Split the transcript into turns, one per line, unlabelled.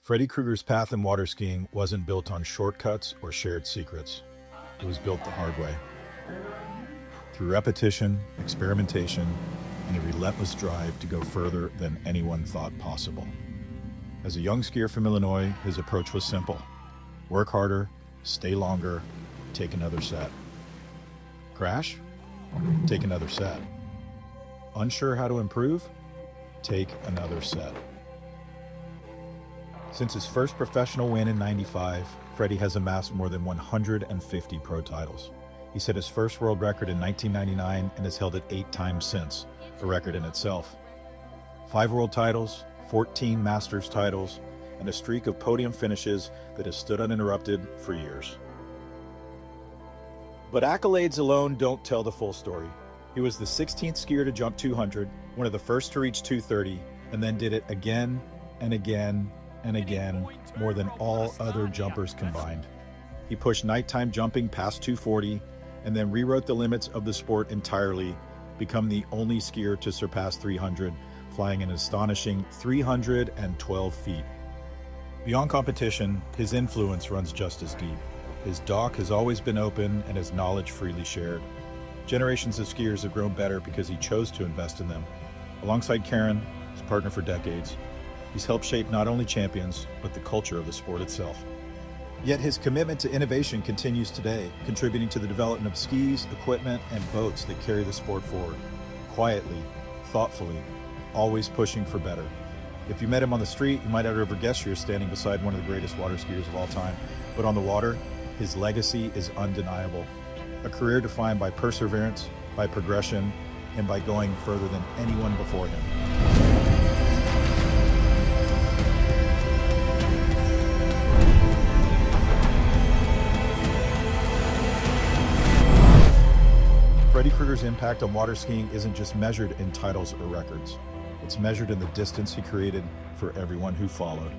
Freddy Krueger's path in water skiing wasn't built on shortcuts or shared secrets. It was built the hard way. Through repetition, experimentation, and a relentless drive to go further than anyone thought possible. As a young skier from Illinois, his approach was simple. Work harder, stay longer, take another set. Crash? Take another set. Unsure how to improve? Take another set. Since his first professional win in '95, Freddy has amassed more than 150 pro titles. He set his first world record in 1999 and has held it 8 times since, a record in itself. 5 world titles, 14 Masters titles, and a streak of podium finishes that has stood uninterrupted for years. But accolades alone don't tell the full story. He was the 16th skier to jump 200, one of the first to reach 230, and then did it again and again and again, more than all other jumpers combined. He pushed nighttime jumping past 240 and then rewrote the limits of the sport entirely, become the only skier to surpass 300, flying an astonishing 312 feet. Beyond competition, his influence runs just as deep. His dock has always been open and his knowledge freely shared. Generations of skiers have grown better because he chose to invest in them. Alongside Karen, his partner for decades, he's helped shape not only champions, but the culture of the sport itself. Yet his commitment to innovation continues today, contributing to the development of skis, equipment, and boats that carry the sport forward. Quietly, thoughtfully, always pushing for better. If you met him on the street, you might not ever guess you're standing beside one of the greatest water skiers of all time. But on the water, his legacy is undeniable. A career defined by perseverance, by progression, and by going further than anyone before him. Freddy Krueger's impact on water skiing isn't just measured in titles or records. It's measured in the distance he created for everyone who followed.